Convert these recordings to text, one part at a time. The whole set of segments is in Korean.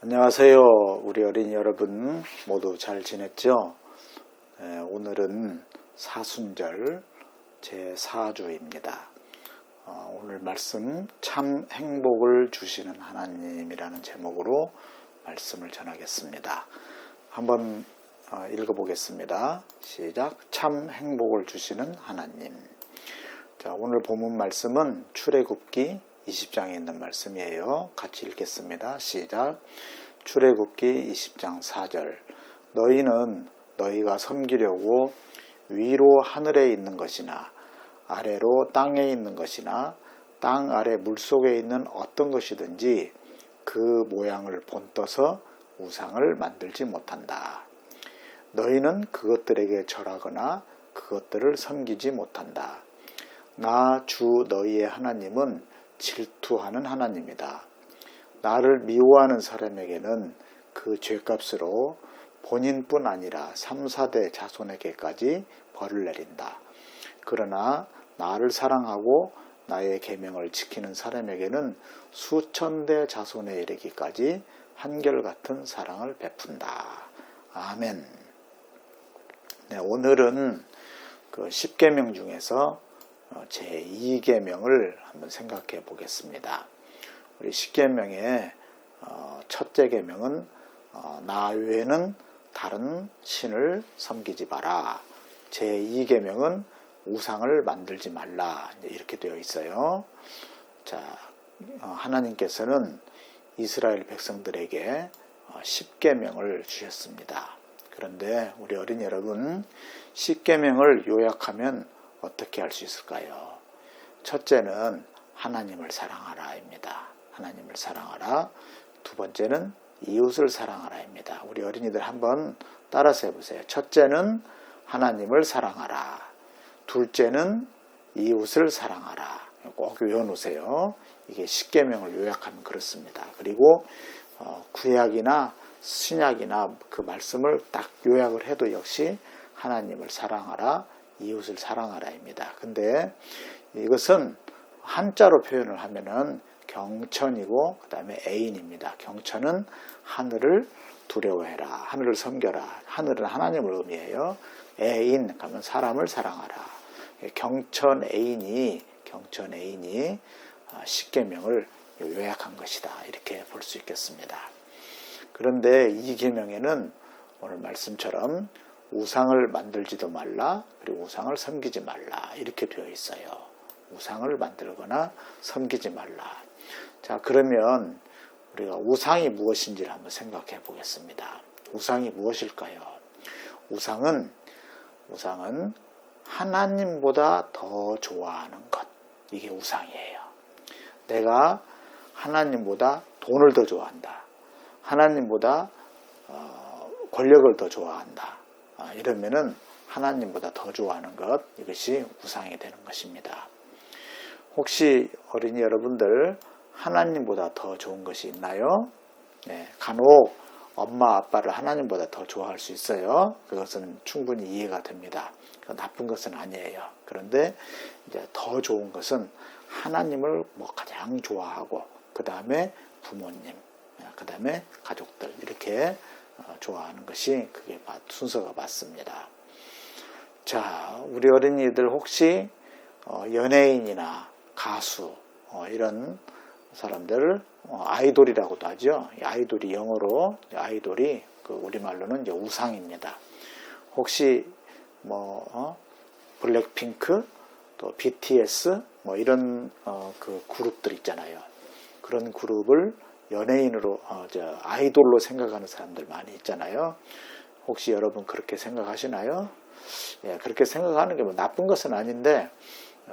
안녕하세요. 우리 어린이 여러분 모두 잘 지냈죠? 오늘은 사순절 제4주입니다. 오늘 말씀 참 행복을 주시는 하나님이라는 제목으로 말씀을 전하겠습니다. 한번 읽어보겠습니다. 시작. 참 행복을 주시는 하나님. 자, 오늘 본문 말씀은 출애굽기 20장에 있는 말씀이에요. 같이 읽겠습니다. 시작. 출애굽기 20장 4절. 너희는 너희가 섬기려고 위로 하늘에 있는 것이나 아래로 땅에 있는 것이나 땅 아래 물속에 있는 어떤 것이든지 그 모양을 본떠서 우상을 만들지 못한다. 너희는 그것들에게 절하거나 그것들을 섬기지 못한다. 나 주 너희의 하나님은 질투하는 하나님이다. 나를 미워하는 사람에게는 그 죄값으로 본인뿐 아니라 3, 4대 자손에게까지 벌을 내린다. 그러나 나를 사랑하고 나의 계명을 지키는 사람에게는 수천 대 자손에 이르기까지 한결같은 사랑을 베푼다. 아멘. 네, 오늘은 그 10계명 중에서 제2계명을 한번 생각해 보겠습니다. 우리 10계명의 첫째 계명은 나 외에는 다른 신을 섬기지 마라. 제2계명은 우상을 만들지 말라. 이렇게 되어 있어요. 자, 하나님께서는 이스라엘 백성들에게 10계명을 주셨습니다. 그런데 우리 어린이 여러분, 10계명을 요약하면 어떻게 할 수 있을까요? 첫째는 하나님을 사랑하라입니다. 하나님을 사랑하라. 두 번째는 이웃을 사랑하라입니다. 우리 어린이들 한번 따라서 해보세요. 첫째는 하나님을 사랑하라. 둘째는 이웃을 사랑하라. 꼭 외워놓으세요. 이게 10계명을 요약하면 그렇습니다. 그리고 구약이나 신약이나 그 말씀을 딱 요약을 해도 역시 하나님을 사랑하라, 이웃을 사랑하라입니다. 근데 이것은 한자로 표현을 하면은 경천이고 그 다음에 애인입니다. 경천은 하늘을 두려워해라, 하늘을 섬겨라. 하늘은 하나님을 의미해요. 애인 하면 사람을 사랑하라. 경천 애인이 10계명을 요약한 것이다. 이렇게 볼 수 있겠습니다. 그런데 이 계명에는 오늘 말씀처럼 우상을 만들지도 말라, 그리고 우상을 섬기지 말라 이렇게 되어 있어요. 우상을 만들거나 섬기지 말라. 자, 그러면 우리가 우상이 무엇인지를 한번 생각해 보겠습니다. 우상이 무엇일까요? 우상은 하나님보다 더 좋아하는 것. 이게 우상이에요. 내가 하나님보다 돈을 더 좋아한다. 하나님보다 권력을 더 좋아한다. 이러면은 하나님보다 더 좋아하는 것, 이것이 우상이 되는 것입니다. 혹시 어린이 여러분들 하나님보다 더 좋은 것이 있나요? 네, 간혹 엄마 아빠를 하나님보다 더 좋아할 수 있어요. 그것은 충분히 이해가 됩니다. 나쁜 것은 아니에요. 그런데 이제 더 좋은 것은 하나님을 가장 좋아하고 그 다음에 부모님, 그 다음에 가족들 이렇게 좋아하는 것이 그게 순서가 맞습니다. 자, 우리 어린이들 혹시 연예인이나 가수 이런 사람들을 아이돌이라고도 하죠. 아이돌이 영어로 아이돌이 우리말로는 이제 우상입니다. 혹시 블랙핑크 또 BTS 이런 그 그룹들 있잖아요. 그런 그룹을 연예인으로 아이돌로 생각하는 사람들 많이 있잖아요. 혹시 여러분 그렇게 생각하시나요? 예, 그렇게 생각하는 게 나쁜 것은 아닌데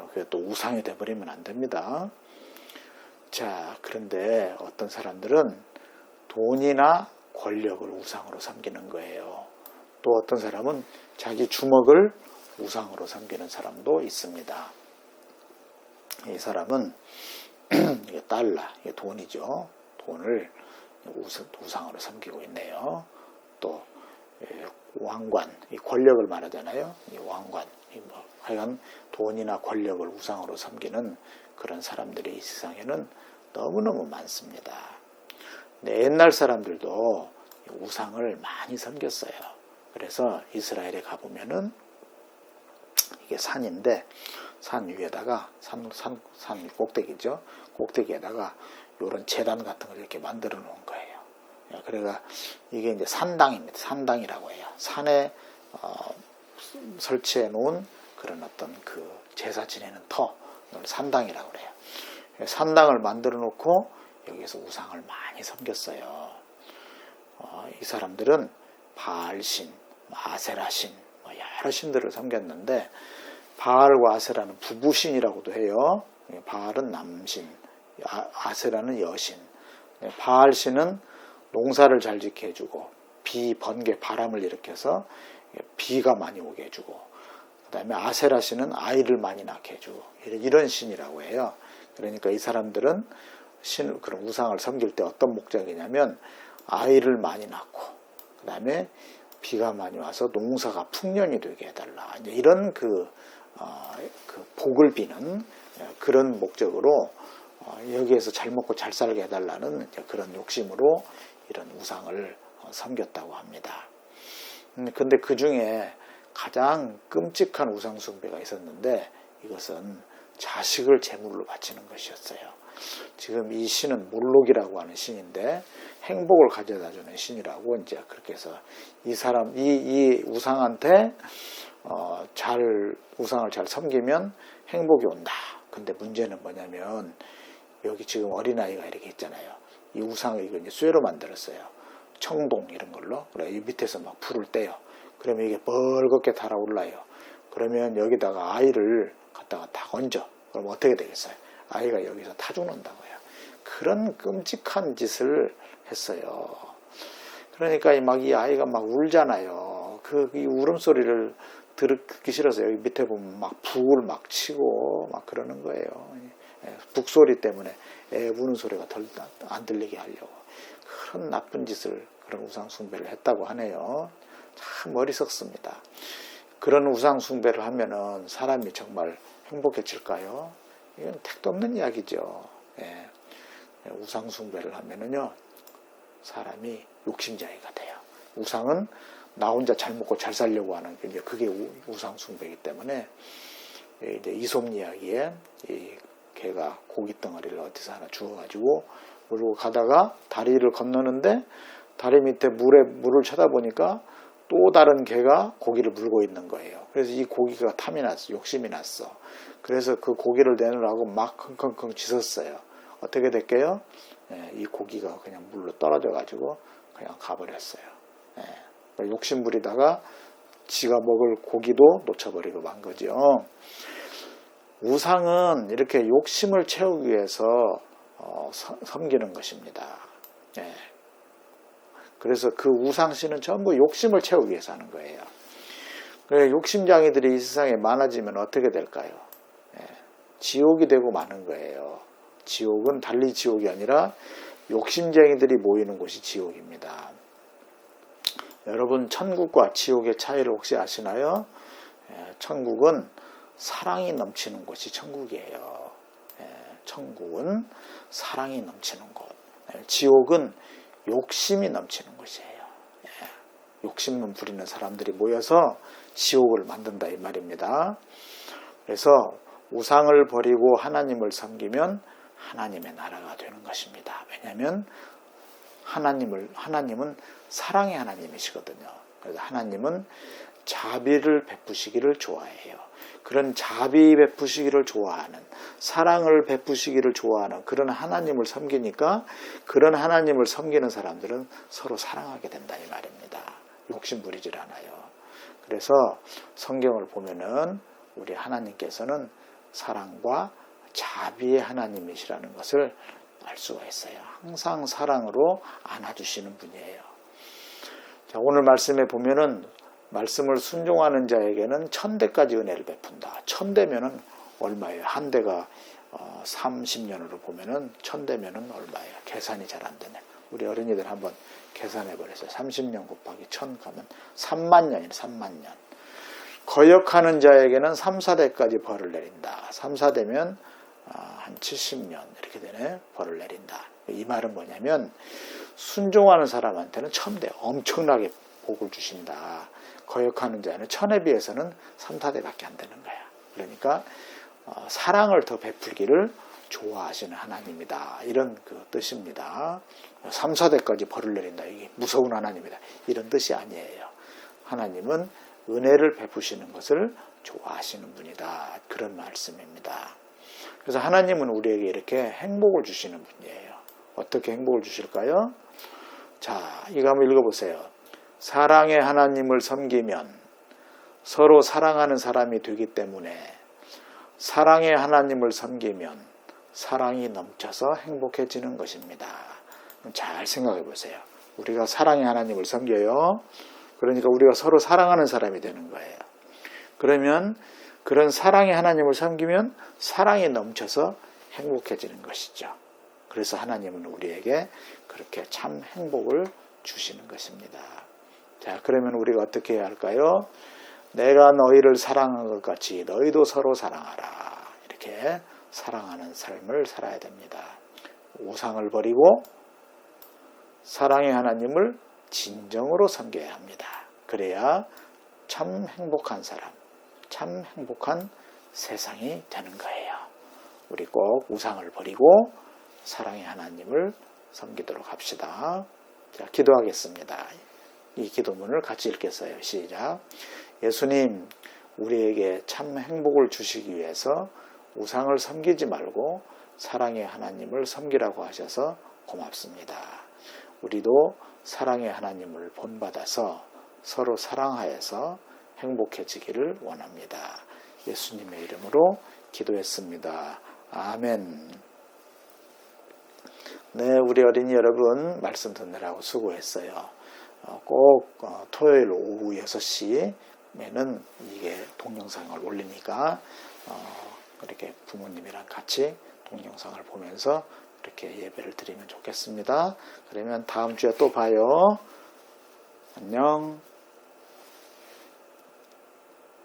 그게 또 우상이 되어버리면 안 됩니다. 자, 그런데 어떤 사람들은 돈이나 권력을 우상으로 삼기는 거예요. 또 어떤 사람은 자기 주먹을 우상으로 삼기는 사람도 있습니다. 이 사람은 이게 달러, 이게 돈이죠. 돈을 우상으로 섬기고 있네요. 또 왕관, 이 권력을 말하잖아요. 이 왕관, 하여간 돈이나 권력을 우상으로 섬기는 그런 사람들이 이 세상에는 너무너무 많습니다. 근데 옛날 사람들도 우상을 많이 섬겼어요. 그래서 이스라엘에 가보면은 이게 산인데 산 위에다가 산 꼭대기죠. 꼭대기에다가 이런 제단 같은 걸 이렇게 만들어 놓은 거예요. 그래가 이게 이제 산당입니다. 산당이라고 해요. 산에 설치해 놓은 그런 어떤 그 제사 지내는 터, 산당이라고 그래요. 산당을 만들어 놓고 여기서 우상을 많이 섬겼어요. 이 사람들은 바알신, 아세라신, 여러 신들을 섬겼는데 바알과 아세라는 부부신이라고도 해요. 바알은 남신, 아세라는 여신. 바알신은 농사를 잘 짓게 해주고 비, 번개, 바람을 일으켜서 비가 많이 오게 해주고, 그 다음에 아세라신은 아이를 많이 낳게 해주고, 이런 신이라고 해요. 그러니까 이 사람들은 그런 우상을 섬길 때 어떤 목적이냐면 아이를 많이 낳고, 그 다음에 비가 많이 와서 농사가 풍년이 되게 해달라, 이제 이런 그 복을 비는 그런 목적으로 여기에서 잘 먹고 잘 살게 해달라는 그런 욕심으로 이런 우상을 섬겼다고 합니다. 근데 그 중에 가장 끔찍한 우상 숭배가 있었는데 이것은 자식을 제물로 바치는 것이었어요. 지금 이 신은 몰록이라고 하는 신인데 행복을 가져다 주는 신이라고 이제 그렇게 해서 이 우상한테 우상을 잘 섬기면 행복이 온다. 근데 문제는 뭐냐면 여기 지금 어린아이가 이렇게 있잖아요. 이 우상을 이거 이제 쇠로 만들었어요. 청동 이런 걸로. 그래 이 밑에서 막 불을 떼요. 그러면 이게 벌겋게 달아올라요. 그러면 여기다가 아이를 갖다가 딱 얹어. 그럼 어떻게 되겠어요? 아이가 여기서 타 죽는다고요. 그런 끔찍한 짓을 했어요. 그러니까 이 아이가 막 울잖아요. 이 울음소리를 듣기 싫어서 여기 밑에 보면 막 북을 막 치고 막 그러는 거예요. 북소리 때문에 애 우는 소리가 덜 안 들리게 하려고. 그런 나쁜 짓을, 그런 우상숭배를 했다고 하네요. 참 어리석습니다. 그런 우상숭배를 하면은 사람이 정말 행복해질까요? 이건 택도 없는 이야기죠. 우상숭배를 하면은요, 사람이 욕심쟁이가 돼요. 우상은 나 혼자 잘 먹고 잘 살려고 하는 그게 우상숭배이기 때문에 이제 이솝 이야기에 이 개가 고기 덩어리를 어디서 하나 주워가지고 물고 가다가 다리를 건너는데 다리 밑에 물을 쳐다보니까 또 다른 개가 고기를 물고 있는 거예요. 그래서 이 고기가 탐이 났어, 욕심이 났어. 그래서 그 고기를 내놓으라고 막 킁킁킁 짖었어요. 어떻게 됐게요? 이 고기가 그냥 물로 떨어져 가지고 그냥 가버렸어요. 욕심 부리다가 지가 먹을 고기도 놓쳐버리고 만 거죠. 우상은 이렇게 욕심을 채우기 위해서 섬기는 것입니다. 그래서 그 우상신은 전부 욕심을 채우기 위해서 하는 거예요. 욕심장이들이 이 세상에 많아지면 어떻게 될까요? 지옥이 되고 마는 거예요. 지옥은 달리 지옥이 아니라 욕심쟁이들이 모이는 곳이 지옥입니다. 여러분, 천국과 지옥의 차이를 혹시 아시나요? 천국은 사랑이 넘치는 곳이 천국이에요. 천국은 사랑이 넘치는 곳. 지옥은 욕심이 넘치는 곳이에요. 욕심만 부리는 사람들이 모여서 지옥을 만든다 이 말입니다. 그래서 우상을 버리고 하나님을 섬기면 하나님의 나라가 되는 것입니다. 왜냐하면 하나님은 사랑의 하나님이시거든요. 그래서 하나님은 자비를 베푸시기를 좋아해요. 그런 자비 베푸시기를 좋아하는, 사랑을 베푸시기를 좋아하는 그런 하나님을 섬기니까 그런 하나님을 섬기는 사람들은 서로 사랑하게 된다 이 말입니다. 욕심 부리질 않아요. 그래서 성경을 보면은 우리 하나님께서는 사랑과 자비의 하나님이시라는 것을 알 수가 있어요. 항상 사랑으로 안아주시는 분이에요. 자, 오늘 말씀에 보면은 말씀을 순종하는 자에게는 1000대까지 은혜를 베푼다. 1000대면은 얼마예요? 한 대가 30년으로 보면은 1000대면은 얼마예요? 계산이 잘 안 되네. 우리 어린이들 한번 계산해 버렸어요. 30년 곱하기 1000 가면 3만 년이네. 3만 년. 거역하는 자에게는 3, 4대까지 벌을 내린다. 3, 4대면 한 70년 이렇게 되네. 벌을 내린다. 이 말은 뭐냐면 순종하는 사람한테는 첨대 엄청나게 복을 주신다. 거역하는 자는 천에 비해서는 3타대밖에 안 되는 거야. 그러니까 사랑을 더 베풀기를 좋아하시는 하나님이다. 이런 그 뜻입니다. 3, 4대까지 벌을 내린다. 이게 무서운 하나님이다. 이런 뜻이 아니에요. 하나님은 은혜를 베푸시는 것을 좋아하시는 분이다. 그런 말씀입니다. 그래서 하나님은 우리에게 이렇게 행복을 주시는 분이에요. 어떻게 행복을 주실까요? 자, 이거 한번 읽어보세요. 사랑의 하나님을 섬기면 서로 사랑하는 사람이 되기 때문에 사랑의 하나님을 섬기면 사랑이 넘쳐서 행복해지는 것입니다. 잘 생각해 보세요. 우리가 사랑의 하나님을 섬겨요. 그러니까 우리가 서로 사랑하는 사람이 되는 거예요. 그러면 그런 사랑의 하나님을 섬기면 사랑이 넘쳐서 행복해지는 것이죠. 그래서 하나님은 우리에게 그렇게 참 행복을 주시는 것입니다. 자, 그러면 우리가 어떻게 해야 할까요? 내가 너희를 사랑한 것 같이 너희도 서로 사랑하라. 이렇게 사랑하는 삶을 살아야 됩니다. 우상을 버리고 사랑의 하나님을 진정으로 섬겨야 합니다. 그래야 참 행복한 사람, 참 행복한 세상이 되는 거예요. 우리 꼭 우상을 버리고 사랑의 하나님을 섬기도록 합시다. 자, 기도하겠습니다. 이 기도문을 같이 읽겠어요. 시작. 예수님, 우리에게 참 행복을 주시기 위해서 우상을 섬기지 말고 사랑의 하나님을 섬기라고 하셔서 고맙습니다. 우리도 사랑의 하나님을 본받아서 서로 사랑하여서 행복해지기를 원합니다. 예수님의 이름으로 기도했습니다. 아멘. 네, 우리 어린이 여러분 말씀 듣느라고 수고했어요. 꼭 토요일 오후 6시에는 이게 동영상을 올리니까 이렇게 부모님이랑 같이 동영상을 보면서 이렇게 예배를 드리면 좋겠습니다. 그러면 다음 주에 또 봐요. 안녕.